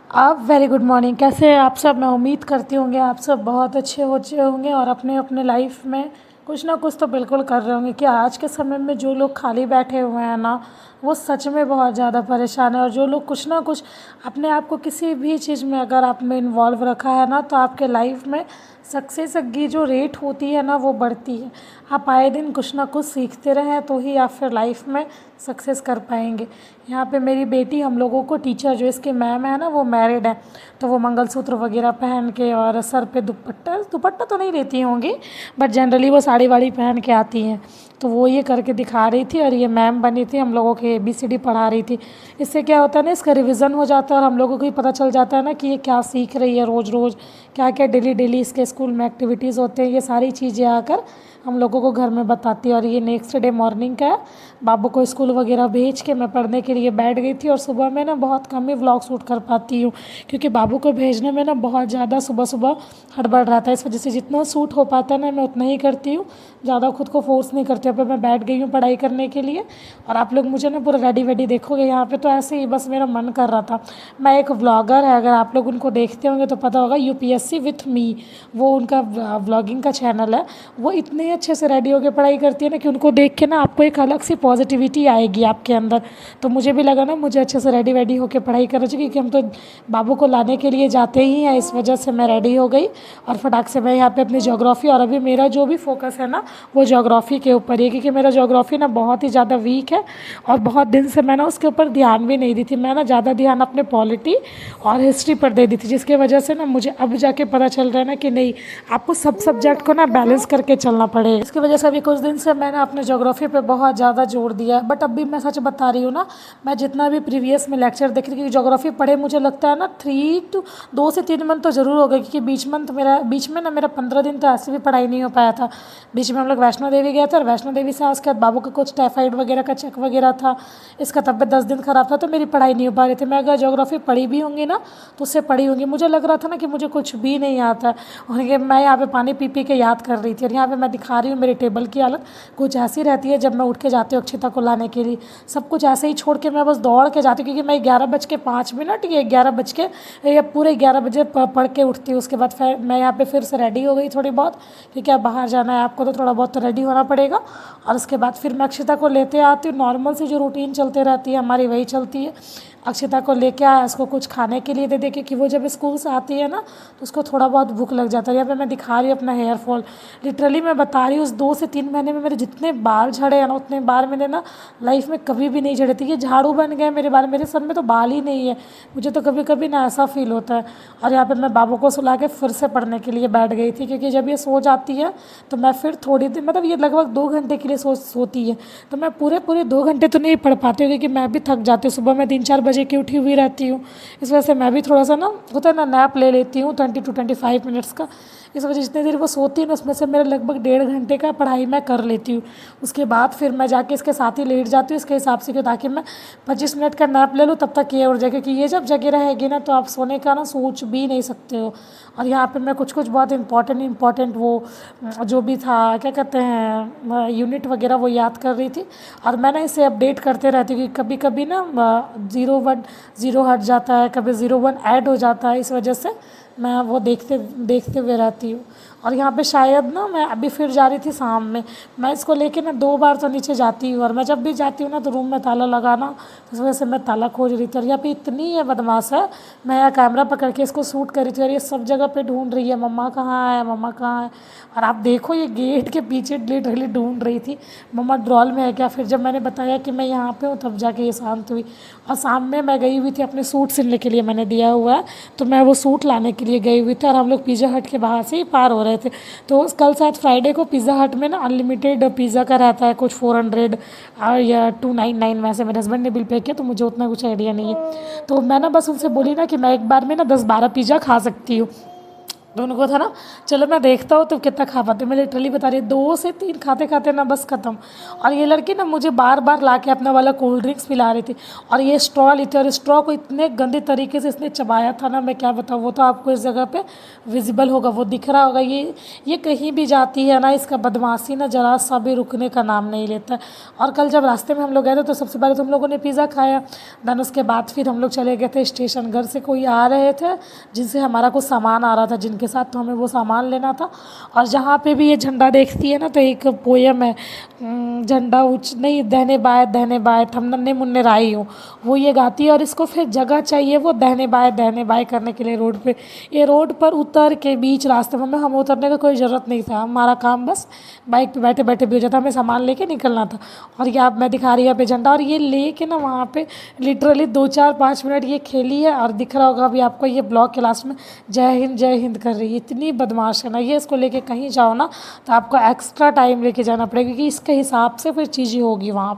आप very good morning. कैसे हैं आप सब? मैं उम्मीद करती होंगे आप सब बहुत अच्छे होंगे और अपने अपने लाइफ में कुछ ना कुछ तो बिल्कुल कर रहे होंगे। कि आज के समय में जो लोग खाली बैठे हुए हैं ना, वो सच में बहुत ज़्यादा परेशान है। और जो लोग कुछ ना कुछ अपने आप को किसी भी चीज़ में अगर आपने इन्वॉल्व रखा है ना, तो आपके लाइफ में सक्सेस की जो रेट होती है ना, वो बढ़ती है। आप आए दिन कुछ ना कुछ सीखते रहें तो ही आप फिर लाइफ में सक्सेस कर पाएंगे। यहाँ पे मेरी बेटी हम लोगों को टीचर जो इसकी मैम है ना, वो मैरिड है, तो वो मंगलसूत्र वगैरह पहन के और सर पे दुपट्टा दुपट्टा तो नहीं लेती होंगी, बट जनरली वो साड़ी वाड़ी पहन के आती हैं। तो वो ये करके दिखा रही थी और ये मैम बनी थी, हम लोगों के ABCD पढ़ा रही थी। इससे क्या होता है ना, इसका रिवीजन हो जाता है और हम लोगों को ही पता चल जाता है ना कि ये क्या सीख रही है रोज़ रोज़, क्या क्या डेली डेली इसके स्कूल में एक्टिविटीज़ होते हैं। ये सारी चीज़ें आकर हम लोगों को घर में बताती है। और ये नेक्स्ट डे मॉर्निंग का है। बाबू को स्कूल वगैरह भेज के मैं पढ़ने के लिए बैठ गई थी। और सुबह में ना बहुत कम ही व्लॉग शूट कर पाती हूँ, क्योंकि बाबू को भेजने में ना बहुत ज़्यादा सुबह सुबह हड़बड़ रहता है। इस वजह से जितना शूट हो पाता है ना, मैं उतना ही करती हूँ, ज़्यादा खुद को फोर्स नहीं करती हूँ। पर मैं बैठ गई हूँ पढ़ाई करने के लिए। और आप लोग मुझे ना पूरा रेडी वेडी देखोगे यहाँ पे, तो ऐसे ही बस मेरा मन कर रहा था। मैं एक व्लॉगर है, अगर आप लोग उनको देखते होंगे तो पता होगा, UPSC विथ मी, वो उनका व्लॉगिंग का चैनल है। वो इतने अच्छे से रेडी होकर पढ़ाई करती है ना, कि उनको देख के ना आपको एक अलग सी पॉजिटिविटी आएगी आपके अंदर। तो मुझे भी लगा ना, मुझे अच्छे से रेडी वेडी होकर पढ़ाई करना चाहिए, क्योंकि हम तो बाबू को लाने के लिए जाते ही हैं। इस वजह से मैं रेडी हो गई और फटाक से मैं यहाँ पे अपनी ज्योग्राफी, और अभी मेरा जो भी फोकस है ना, वो ज्योग्राफी के ऊपर है, क्योंकि मेरा ज्योग्राफी ना बहुत ही ज़्यादा वीक है। और बहुत दिन से मैं ना उसके ऊपर ध्यान भी नहीं दी थी। मैं ना ज़्यादा ध्यान अपने पॉलिटी और हिस्ट्री पर दे दी थी, जिसकी वजह से ना मुझे अब जाके पता चल रहा है ना कि नहीं, आपको सब सब्जेक्ट को ना बैलेंस करके चलना पड़ेगा। इसकी वजह से अभी कुछ दिन से मैंने अपने ज्योग्राफी पे बहुत ज़्यादा जोर दिया है। बट अभी मैं सच बता रही हूँ ना, मैं जितना भी प्रीवियस में लेक्चर देख रही थी ज्योग्राफी पढ़े, मुझे लगता है ना 2 से 3 मंथ तो ज़रूर हो गए, क्योंकि बीच में ना मेरा 15 दिन तो ऐसे भी पढ़ाई नहीं हो पाया था। बीच में हम लोग वैष्णो देवी गए थे, और वैष्णो देवी से उसके बाद बाबू का कुछ टाइफाइड वगैरह का चेक वगैरह था, इसका तबियत 10 दिन ख़राब था, तो मेरी पढ़ाई नहीं हो पा रही थी। मैं अगर ज्योग्राफी पढ़ी भी होंगी ना, तो उससे पढ़ी होंगी। मुझे लग रहा था ना कि मुझे कुछ भी नहीं आता है, और ये मैं यहाँ पे पानी पी पी के याद कर रही थी। और यहाँ पे मैं दिखा रही हूँ मेरे टेबल की हालत कुछ ऐसी रहती है जब मैं उठ के जाती हूँ अक्षिता को लाने के लिए। सब कुछ ऐसे ही छोड़ के मैं बस दौड़ के जाती हूँ, क्योंकि मैं 11:05 या 11 या पूरे 11 बजे पढ़ के उठती हूँ। उसके बाद फिर मैं यहाँ पे फिर से रेडी हो गई थोड़ी बहुत, क्योंकि अब बाहर जाना है आपको, तो थोड़ा बहुत तो रेडी होना पड़ेगा। और उसके बाद फिर मैं अक्षिता को लेते आती हूँ। नॉर्मल सी जो रूटीन चलती रहती है हमारी, वही चलती है। अक्षिता को लेके आया, उसको कुछ खाने के लिए दे दे, क्योंकि वो जब स्कूल से आती है ना, तो उसको थोड़ा बहुत भूख लग जाता है। यहाँ पे मैं दिखा रही हूँ अपना हेयर फॉल, लिटरली मैं बता रही हूँ, उस 2 से 3 महीने में मेरे जितने बाल झड़े हैं ना, उतने बाल मैंने ना लाइफ में कभी भी नहीं झड़े थे। ये झाड़ू बन गए मेरे बाल, मेरे सर में तो बाल ही नहीं है। मुझे तो कभी कभी ना ऐसा फील होता है। और यहाँ पर मैं बाबू को सुला के फिर से पढ़ने के लिए बैठ गई थी, क्योंकि जब ये सो जाती है तो मैं फिर थोड़ी देर, मतलब ये लगभग 2 घंटे के लिए सोती है, तो मैं पूरे 2 घंटे तो नहीं पढ़ पाती हूँ, क्योंकि मैं भी थक जाती हूँ। सुबह मैं 3-4 बजे की उठी हुई रहती हूँ। इस वजह से मैं भी थोड़ा सा ना, होता है ना, नैप ले लेती हूँ 20 to 25 मिनट्स का। इस वजह से जितनी देर वो सोती है ना, उसमें से मेरा लगभग 1.5 घंटे का पढ़ाई मैं कर लेती हूँ। उसके बाद फिर मैं जाके इसके साथ ही लेट जाती हूँ इसके हिसाब से, ताकि मैं 25 मिनट का नैप ले लूँ, तब तक ये उठ जाए। क्योंकि ये जब जगह रहेगी ना, तो आप सोने का ना सोच भी नहीं सकते हो। और यहाँ पे मैं कुछ बहुत इंपॉर्टेंट वो जो भी था, क्या कहते हैं, यूनिट वगैरह, वो याद कर रही थी। और मैं ना इसे अपडेट करते रहती हूँ, क्योंकि कभी कभी ना 0 हट जाता है, कभी 0 1 ऐड हो जाता है। इस वजह से मैं वो देखते देखते हुए रहती हूँ। और यहाँ पे शायद ना, मैं अभी फिर जा रही थी शाम में, मैं इसको लेके ना 2 बार तो नीचे जाती हूँ। और मैं जब भी जाती हूँ ना, तो रूम में ताला लगाना, इस वजह से मैं ताला खोज रही थी। और यहाँ पे इतनी है बदमाश है, मैं यहाँ कैमरा पकड़ के इसको शूट कर रही थी, और ये सब जगह पे ढूंढ रही है, मम्मा कहाँ है, मम्मा कहाँ है। और आप देखो, ये गेट के पीछे लिटरली ढूंढ रही थी, मम्मा ड्रॉल में है क्या। फिर जब मैंने बताया कि मैं यहाँ पे हूँ, तब जाके ये शांत हुई। और शाम में मैं गई हुई थी अपने सूट सिलने के लिए, मैंने दिया हुआ है, तो मैं वो सूट लाने के लिए गई हुई थी। और हम लोग पिज़्ज़ा हट के बाहर से ही पार हो रहे थे। तो कल शायद फ्राइडे को पिज़्ज़ा हट में ना अनलिमिटेड पिज़्ज़ा का रहता है, कुछ 400 या 299, वैसे मेरे हस्बैंड ने बिल पे किया, तो मुझे उतना कुछ आइडिया नहीं है। तो मैं ना बस उनसे बोली ना कि मैं एक बार में ना 10-12 पिज़्ज़ा खा सकती हूँ। तो उनको था ना, चलो मैं देखता हूँ तो कितना खा पाते। मैं लिटरली बता रही हूँ, 2 से 3 खाते खाते ना बस ख़त्म। और ये लड़की ना मुझे बार बार ला के अपना वाला कोल्ड ड्रिंक्स पिला रही थी, और ये स्ट्रॉ ली थी, और स्ट्रॉ को इतने गंदे तरीके से इसने चबाया था ना, मैं क्या बताऊँ। वो तो आपको इस जगह पे विजिबल होगा, वो दिख रहा होगा। ये कहीं भी जाती है ना, इसका बदमाशी ना ज़रा सा भी रुकने का नाम नहीं लेता है। और कल जब रास्ते में हम लोग गए थे तो सबसे पहले तो हम लोगों ने पिज़्ज़ा खाया, देन उसके बाद फिर हम लोग चले गए थे स्टेशन। घर से कोई आ रहे थे जिनसे हमारा कुछ सामान आ रहा था, जिनके साथ, तो हमें वो सामान लेना था। और जहाँ पे भी ये झंडा देखती है ना, तो एक पोयम है, झंडा ऊँच नहीं दहने बाएँ थम नन्हे मुन्ने राही हूँ, वो ये गाती है। और इसको फिर जगह चाहिए वो दहने बाएँ करने के लिए रोड पे। ये रोड पर उतर के बीच रास्ते में हमें उतरने का कोई ज़रूरत नहीं था, हमारा काम बस बाइक पे बैठे बैठे भी हो जाता, हमें सामान लेके निकलना था। और ये आप मैं दिखा रही हूँ यहाँ पे झंडा, और ये लेके ना वहाँ पे लिटरली 2 4 5 मिनट ये खेली है। और दिख रहा होगा अभी आपको ये ब्लॉग के लास्ट में जय हिंद कर रही है। इतनी बदमाश है ना ये, इसको लेके कहीं जाओ ना तो आपको एक्स्ट्रा टाइम लेके जाना पड़ेगा, क्योंकि इसके हिसाब से फिर चीज़ें होगी वहाँ पे।